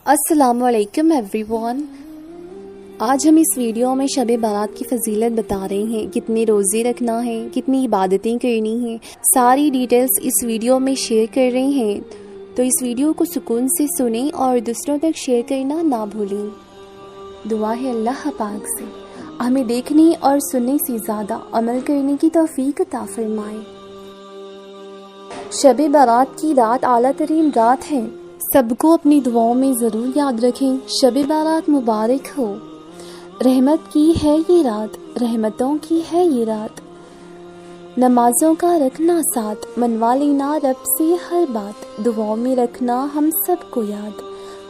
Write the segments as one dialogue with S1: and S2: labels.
S1: السلام علیکم every one. آج ہم اس ویڈیو میں شب بارات کی فضیلت بتا رہے ہیں، کتنے روزے رکھنا ہے، کتنی عبادتیں کرنی ہیں، ساری ڈیٹیلز اس ویڈیو میں شیئر کر رہے ہیں، تو اس ویڈیو کو سکون سے سنیں اور دوسروں تک شیئر کرنا نہ بھولیں۔ دعا ہے اللہ پاک سے ہمیں دیکھنے اور سننے سے زیادہ عمل کرنے کی توفیق عطا فرمائے۔ شب بارات کی رات اعلیٰ ترین رات ہے، سب کو اپنی دعاؤں میں ضرور یاد رکھیں۔ شب بارات مبارک ہو، رحمت کی ہے یہ رات، رحمتوں کی ہے یہ رات، نمازوں کا رکھنا ساتھ، منوا لینا رب سے ہر بات، دعاؤں میں رکھنا ہم سب کو یاد،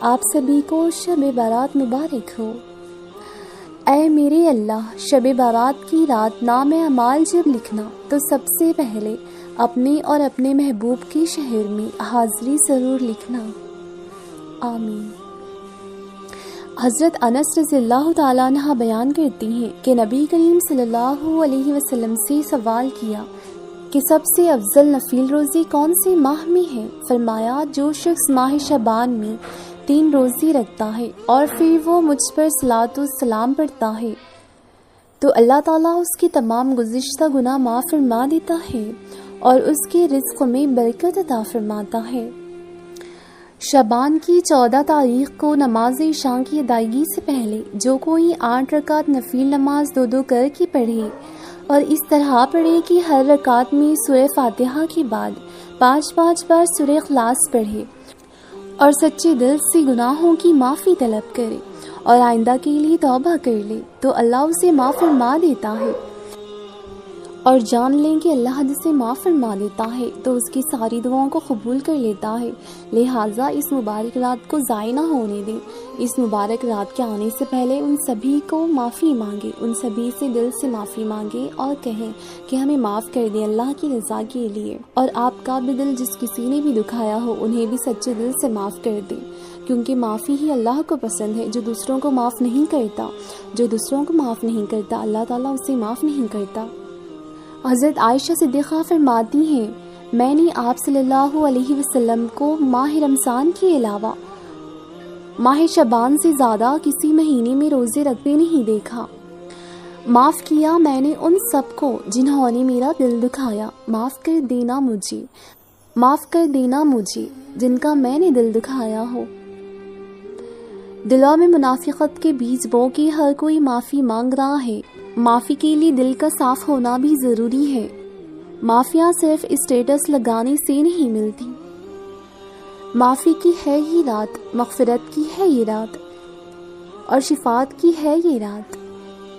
S1: آپ سبھی کو شب بارات مبارک ہو۔ اے میرے اللہ، شب بارات کی رات نام اعمال جب لکھنا تو سب سے پہلے اپنے اور اپنے محبوب کے شہر میں حاضری ضرور لکھنا، آمین۔ حضرت انس رضی اللہ تعالیٰ عنہ بیان کرتی ہیں کہ نبی کریم صلی اللہ علیہ وسلم سے سوال کیا کہ سب سے افضل نفل روزے کون سے ماہ میں ہے؟ فرمایا جو شخص ماہ شعبان میں 3 روزے رکھتا ہے اور پھر وہ مجھ پر صلاۃ و سلام پڑھتا ہے تو اللہ تعالیٰ اس کے تمام گزشتہ گناہ معاف فرما دیتا ہے اور اس کے رزق میں برکت عطا فرماتا ہے۔ شعبان کی 14 تاریخ کو نماز عشاء کی ادائیگی سے پہلے جو کوئی 8 رکعت نفل نماز 2 کر کے پڑھے اور اس طرح پڑھے کہ ہر رکعت میں سورہ فاتحہ کے بعد 5 بار سورہ اخلاص پڑھے اور سچے دل سے گناہوں کی معافی طلب کرے اور آئندہ کے لیے توبہ کر لے تو اللہ اسے معاف فرما دیتا ہے، اور جان لیں کہ اللہ جسے معاف فرما دیتا ہے تو اس کی ساری دعاؤں کو قبول کر لیتا ہے۔ لہٰذا اس مبارک رات کو ضائع نہ ہونے دیں۔ اس مبارک رات کے آنے سے پہلے ان سبھی کو معافی مانگے، ان سبھی سے دل سے معافی مانگے اور کہیں کہ ہمیں معاف کر دیں اللہ کی رضا کے لیے، اور آپ کا بھی دل جس کسی نے بھی دکھایا ہو انہیں بھی سچے دل سے معاف کر دیں، کیونکہ معافی ہی اللہ کو پسند ہے۔ جو دوسروں کو معاف نہیں کرتا اللہ تعالیٰ اسے معاف نہیں کرتا۔ حضرت عائشہ صدیقہ فرماتی ہیں میں نے آپ صلی اللہ علیہ وسلم کو ماہ رمضان کے علاوہ ماہ شعبان سے زیادہ کسی مہینے میں روزے رکھتے نہیں دیکھا۔ معاف کیا میں نے ان سب کو جنہوں نے میرا دل دکھایا، معاف کر دینا مجھے جن کا میں نے دل دکھایا ہو۔ دلوں میں منافقت کے بیج بو کے ہر کوئی معافی مانگ رہا ہے۔ معافی کے لیے دل کا صاف ہونا بھی ضروری ہے۔ معافیاں صرف اسٹیٹس لگانے سے نہیں ملتی۔ معافی کی ہے یہ رات، مغفرت کی ہے یہ رات اور شفاعت کی ہے یہ رات۔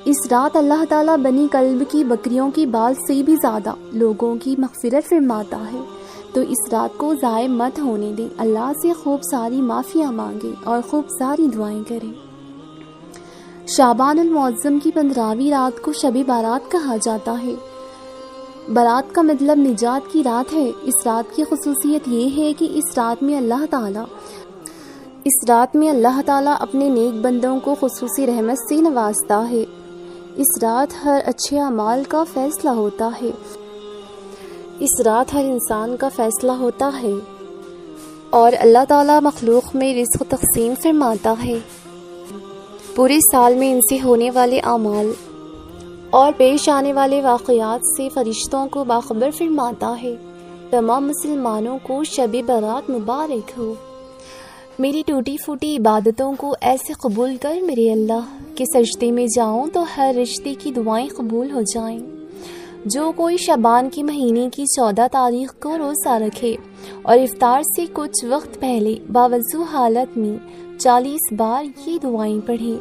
S1: اس رات اللہ تعالیٰ بنی کلب کی بکریوں کی بال سے بھی زیادہ لوگوں کی مغفرت فرماتا ہے، تو اس رات کو ضائع مت ہونے دیں۔ اللہ سے خوب ساری معافیاں مانگیں اور خوب ساری دعائیں کریں۔ شعبان المعظم کی 15ویں رات کو شب بارات کہا جاتا ہے۔ بارات کا مطلب نجات کی رات ہے۔ اس رات کی خصوصیت یہ ہے کہ اس رات میں اللہ تعالیٰ اپنے نیک بندوں کو خصوصی رحمت سے نوازتا ہے۔ اس رات ہر اچھے اعمال کا فیصلہ ہوتا ہے۔ اس رات ہر انسان کا فیصلہ ہوتا ہے اور اللہ تعالیٰ مخلوق میں رزق تقسیم فرماتا ہے۔ پورے سال میں ان سے ہونے والے اعمال اور پیش آنے والے واقعات سے فرشتوں کو باخبر فرماتا ہے۔ تمام مسلمانوں کو شب بارات مبارک ہو۔ میری ٹوٹی پھوٹی عبادتوں کو ایسے قبول کر میرے اللہ کہ سجدے میں جاؤں تو ہر رشتے کی دعائیں قبول ہو جائیں۔ جو کوئی شعبان کے مہینے کی 14 تاریخ کو روزہ رکھے اور افطار سے کچھ وقت پہلے باوضو حالت میں 40 بار یہ دعائیں پڑھے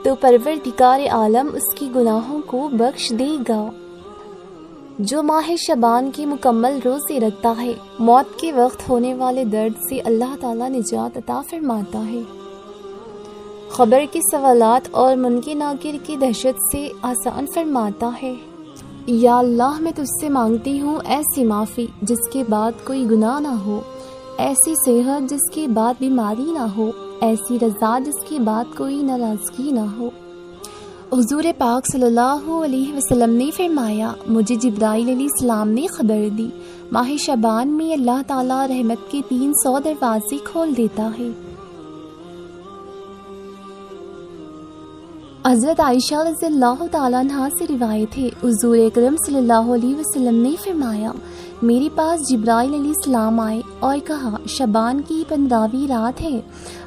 S1: تو پروردگار عالم اس کی گناہوں کو بخش دے گا۔ جو ماہ شعبان کے مکمل روزے رکھتا ہے، موت کے وقت ہونے والے درد سے اللہ تعالیٰ نجات عطا فرماتا ہے، قبر کے سوالات اور منکر ناکر کی دہشت سے آسان فرماتا ہے۔ یا اللہ میں تجھ سے مانگتی ہوں ایسی معافی جس کے بعد کوئی گناہ نہ ہو، ایسی صحت جس کے بعد بیماری نہ ہو، ایسی رضا جس کے بعد کوئی ناراضگی نہ ہو۔ حضور پاک صلی اللہ علیہ وسلم نے فرمایا مجھے جبرائیل علیہ السلام نے خبر دی ماہ شعبان میں اللہ تعالیٰ رحمت کے 300 دروازے کھول دیتا ہے۔ حضرت عائشہ رضی اللہ تعالیٰ عنہا سے روایت ہے، حضور اکرم صلی اللہ علیہ وسلم نے فرمایا، میرے پاس جبرائیل علیہ السلام آئے اور کہا، شعبان کی 15ویں رات ہے،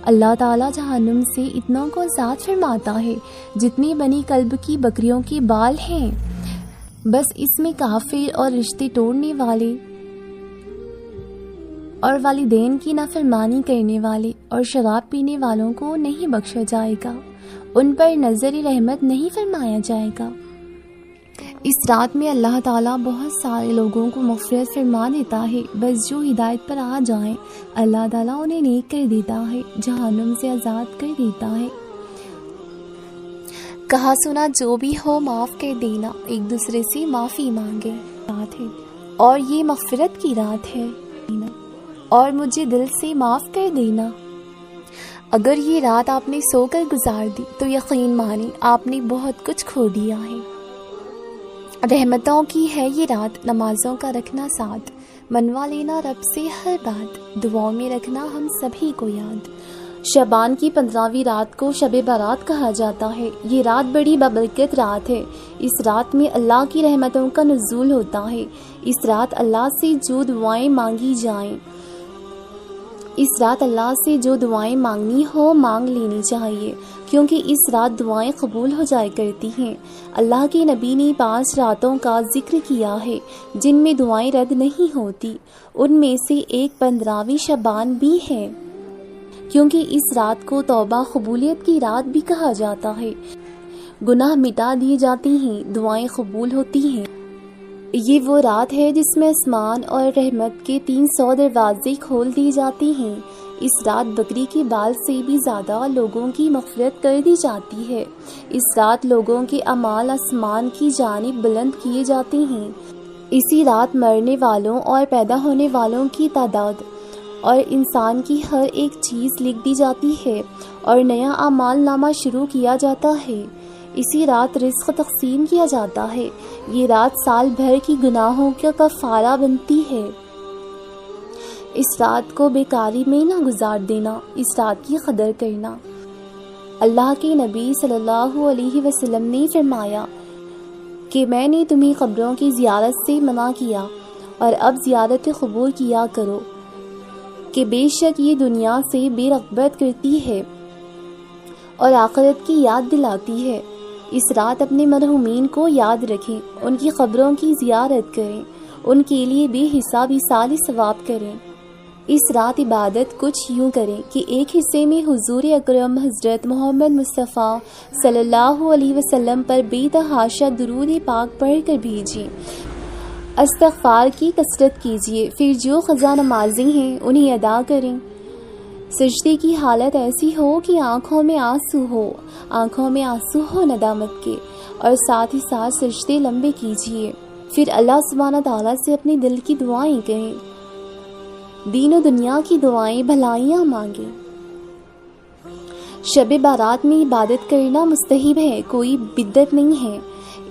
S1: اللہ تعالیٰ جہنم سے اتنوں کو آزاد فرماتا ہے جتنی بنی کلب کی بکریوں کے بال ہیں، بس اس میں کافر اور رشتے توڑنے والے اور والدین کی نافرمانی کرنے والے اور شراب پینے والوں کو نہیں بخشا جائے گا، ان پر نظر رحمت نہیں فرمایا جائے گا۔ اس رات میں اللہ تعالیٰ بہت سارے لوگوں کو مغفرت فرما دیتا ہے، بس جو ہدایت پر آ جائیں اللہ تعالیٰ انہیں نیک کر دیتا ہے، جہنم سے آزاد کر دیتا ہے۔ کہا سنا جو بھی ہو معاف کر دینا، ایک دوسرے سے معافی مانگے رات ہے اور یہ مغفرت کی رات ہے، اور مجھے دل سے معاف کر دینا۔ اگر یہ رات آپ نے سو کر گزار دی تو یقین مانی آپ نے بہت کچھ کھو دیا ہے۔ رحمتوں کی ہے یہ رات، نمازوں کا رکھنا ساتھ، منوا لینا رب سے ہر بات، دعاؤں میں رکھنا ہم سبھی کو یاد۔ شعبان کی 15ویں رات کو شب برات کہا جاتا ہے۔ یہ رات بڑی بابرکت رات ہے۔ اس رات میں اللہ کی رحمتوں کا نزول ہوتا ہے۔ اس رات اللہ سے جو دعائیں مانگی جائیں، اس رات اللہ سے جو دعائیں مانگنی ہو مانگ لینی چاہیے، کیونکہ اس رات دعائیں قبول ہو جائے کرتی ہیں۔ اللہ کے نبی نے 5 راتوں کا ذکر کیا ہے جن میں دعائیں رد نہیں ہوتی، ان میں سے ایک 15ویں شعبان بھی ہے، کیونکہ اس رات کو توبہ قبولیت کی رات بھی کہا جاتا ہے۔ گناہ مٹا دیے جاتے ہیں، دعائیں قبول ہوتی ہیں۔ یہ وہ رات ہے جس میں آسمان اور رحمت کے 300 دروازے کھول دیے جاتے ہیں۔ اس رات بکری کے بال سے بھی زیادہ لوگوں کی مغفرت کر دی جاتی ہے۔ اس رات لوگوں کے اعمال آسمان کی جانب بلند کیے جاتے ہیں۔ اسی رات مرنے والوں اور پیدا ہونے والوں کی تعداد اور انسان کی ہر ایک چیز لکھ دی جاتی ہے اور نیا اعمال نامہ شروع کیا جاتا ہے۔ اسی رات رزق تقسیم کیا جاتا ہے۔ یہ رات سال بھر کی گناہوں کا کفارہ بنتی ہے۔ اس رات کو بیکاری میں نہ گزار دینا، اس رات کی قدر کرنا۔ اللہ کے نبی صلی اللہ علیہ وسلم نے فرمایا کہ میں نے تمہیں قبروں کی زیارت سے منع کیا اور اب زیارت قبور کیا کرو، کہ بے شک یہ دنیا سے بے رغبت کرتی ہے اور آخرت کی یاد دلاتی ہے۔ اس رات اپنے مرحومین کو یاد رکھیں، ان کی قبروں کی زیارت کریں، ان کے لیے بے حساب ایصال ثواب کریں۔ اس رات عبادت کچھ یوں کریں کہ ایک حصے میں حضور اکرم حضرت محمد مصطفیٰ صلی اللہ علیہ وسلم پر بے تحاشا درود پاک پڑھ کر بھیجیں، استغفار کی کثرت کیجیے، پھر جو قضا نمازیں ہیں انہیں ادا کریں۔ سجدے کی حالت ایسی ہو کہ آنکھوں میں آنسو ہو ندامت کے، اور ساتھ ہی ساتھ سجدے لمبے کیجیے۔ پھر اللہ سبحانہ تعالیٰ سے اپنے دل کی دعائیں کہیں، دین و دنیا کی دعائیں، بھلائیاں مانگیں۔ شب بارات میں عبادت کرنا مستحب ہے، کوئی بدعت نہیں ہے۔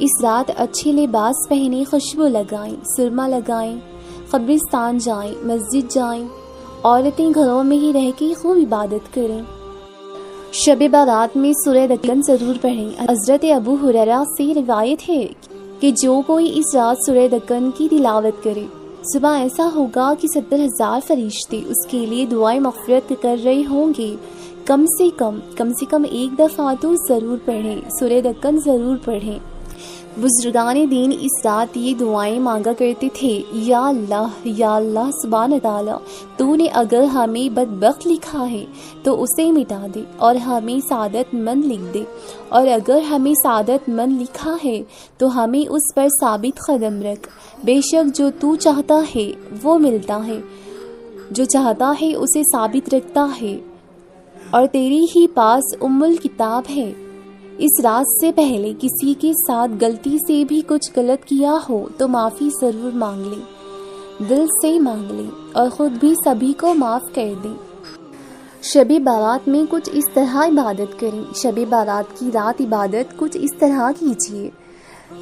S1: اس رات اچھے لباس پہنے، خوشبو لگائیں، سرما لگائیں، قبرستان جائیں، مسجد جائیں، عورتیں گھروں میں ہی رہ کے خوب عبادت کریں۔ شب بارات میں سورہ دکن ضرور پڑھیں۔ حضرت ابو ہریرہ سے روایت ہے کہ جو کوئی اس رات سورہ دکن کی تلاوت کرے، صبح ایسا ہوگا کہ 70,000 فرشتے اس کے لیے دعائیں مغفرت کر رہے ہوں گے۔ کم سے کم ایک دفعہ تو ضرور پڑھیں، سورہ دکن ضرور پڑھیں۔ بزرگان دین اس رات یہ دعائیں مانگا کرتے تھے، یا اللہ سبحانہ تعالیٰ، تو نے اگر ہمیں بدبخت لکھا ہے تو اسے مٹا دے اور ہمیں سعادت مند لکھ دے، اور اگر ہمیں سعادت مند لکھا ہے تو ہمیں اس پر ثابت قدم رکھ۔ بے شک جو تو چاہتا ہے وہ ملتا ہے، جو چاہتا ہے اسے ثابت رکھتا ہے، اور تیری ہی پاس الکتاب ہے۔ اس رات سے پہلے کسی کے ساتھ غلطی سے بھی کچھ غلط کیا ہو تو معافی ضرور مانگ لیں، دل سے مانگ لیں، اور خود بھی سبھی کو معاف کر دیں۔ شب بارات میں کچھ اس طرح عبادت کریں۔ شب بارات کی رات عبادت کچھ اس طرح کیجیے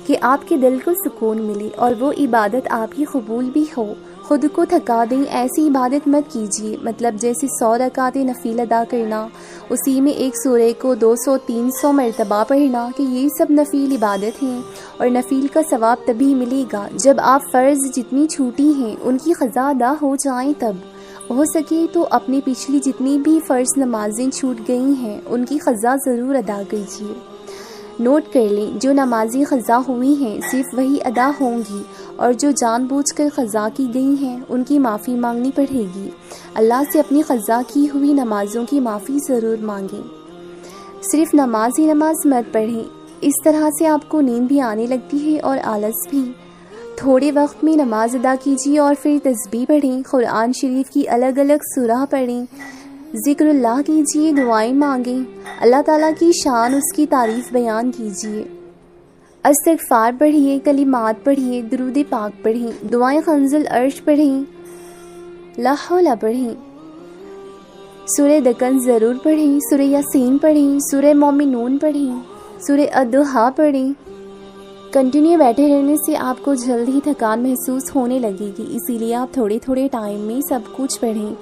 S1: کہ آپ کے دل کو سکون ملے اور وہ عبادت آپ کی قبول بھی ہو۔ خود کو تھکا دیں ایسی عبادت مت کیجیے، مطلب جیسے 100 رکعت نفل ادا کرنا، اسی میں ایک سورہ کو 200-300 مرتبہ پڑھنا، کہ یہ سب نفل عبادت ہیں، اور نفل کا ثواب تبھی ملے گا جب آپ فرض جتنی چھوٹی ہیں ان کی قضا ادا ہو جائیں، تب ہو سکے تو اپنی پچھلی جتنی بھی فرض نمازیں چھوٹ گئی ہیں ان کی قضا ضرور ادا کیجیے۔ نوٹ کر لیں، جو نمازیں قضا ہوئی ہیں صرف وہی ادا ہوں گی، اور جو جان بوجھ کر قضا کی گئی ہیں ان کی معافی مانگنی پڑے گی۔ اللہ سے اپنی قضا کی ہوئی نمازوں کی معافی ضرور مانگیں۔ صرف نماز ہی نماز مت پڑھیں، اس طرح سے آپ کو نیند بھی آنے لگتی ہے اور آلس بھی۔ تھوڑے وقت میں نماز ادا کیجیے اور پھر تسبیح پڑھیں، قرآن شریف کی الگ الگ سورہ پڑھیں، ذکر اللہ کیجیے، دعائیں مانگیں، اللہ تعالیٰ کی شان، اس کی تعریف بیان کیجیے، استغفار پڑھیے، کلمات پڑھیے، درود پاک پڑھیں، دعائیں کنز العرش پڑھیں، لا حول پڑھیں، سورہ دکن ضرور پڑھیں، سورہ یاسین پڑھیں، سورہ مومنون پڑھیں، سورہ الضحیٰ پڑھیں۔ کنٹینیو بیٹھے رہنے سے آپ کو جلد ہی تھکان محسوس ہونے لگے گی، اسی لیے آپ تھوڑے تھوڑے ٹائم میں سب کچھ پڑھیں،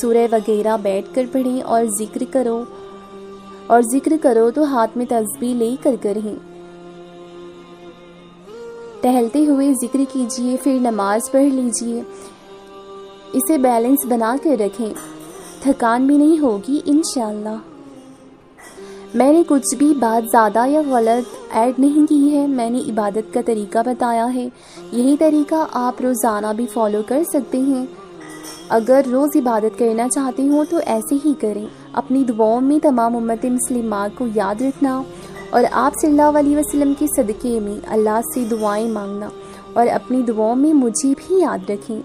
S1: سورہ وغیرہ بیٹھ کر پڑھیں، اور ذکر کرو تو ہاتھ میں تسبیح لے کر کریں۔ ٹہلتے ہوئے ذکر کیجیے، پھر نماز پڑھ لیجیے، اسے بیلنس بنا کر رکھیں، تھکان بھی نہیں ہوگی انشاءاللہ۔ میں نے کچھ بھی بات زیادہ یا غلط ایڈ نہیں کی ہے، میں نے عبادت کا طریقہ بتایا ہے، یہی طریقہ آپ روزانہ بھی فالو کر سکتے ہیں۔ اگر روز عبادت کرنا چاہتے ہوں تو ایسے ہی کریں۔ اپنی دعاؤں میں تمام امت مسلمہ کو یاد رکھنا، اور آپ صلی اللہ علیہ وسلم کے صدقے میں اللہ سے دعائیں مانگنا، اور اپنی دعاؤں میں مجھے بھی یاد رکھیں۔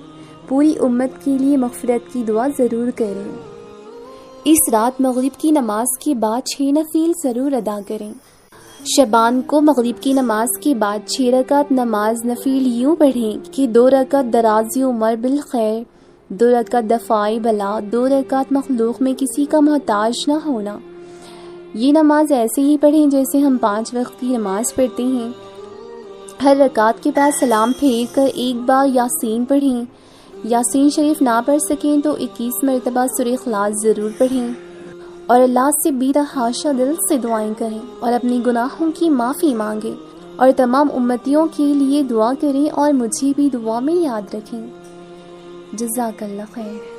S1: پوری امت کے لیے مغفرت کی دعا ضرور کریں۔ اس رات مغرب کی نماز کے بعد 6 نفل ضرور ادا کریں۔ شبان کو مغرب کی نماز کے بعد 6 رکعت نماز نفل یوں پڑھیں کہ 2 رکعت دراز عمر بالخیر، 2 رکعت دفاع بلا، 2 رکعت مخلوق میں کسی کا محتاج نہ ہونا۔ یہ نماز ایسے ہی پڑھیں جیسے ہم 5 وقت کی نماز پڑھتے ہیں۔ ہر رکعت کے بعد سلام پھیر کر ایک بار یاسین پڑھیں۔ یاسین شریف نہ پڑھ سکیں تو 21 مرتبہ سورہ اخلاص ضرور پڑھیں، اور اللہ سے بے تحاشا دل سے دعائیں کریں، اور اپنی گناہوں کی معافی مانگیں، اور تمام امتیوں کے لیے دعا کریں، اور مجھے بھی دعا میں یاد رکھیں۔ جزاک اللہ خیر۔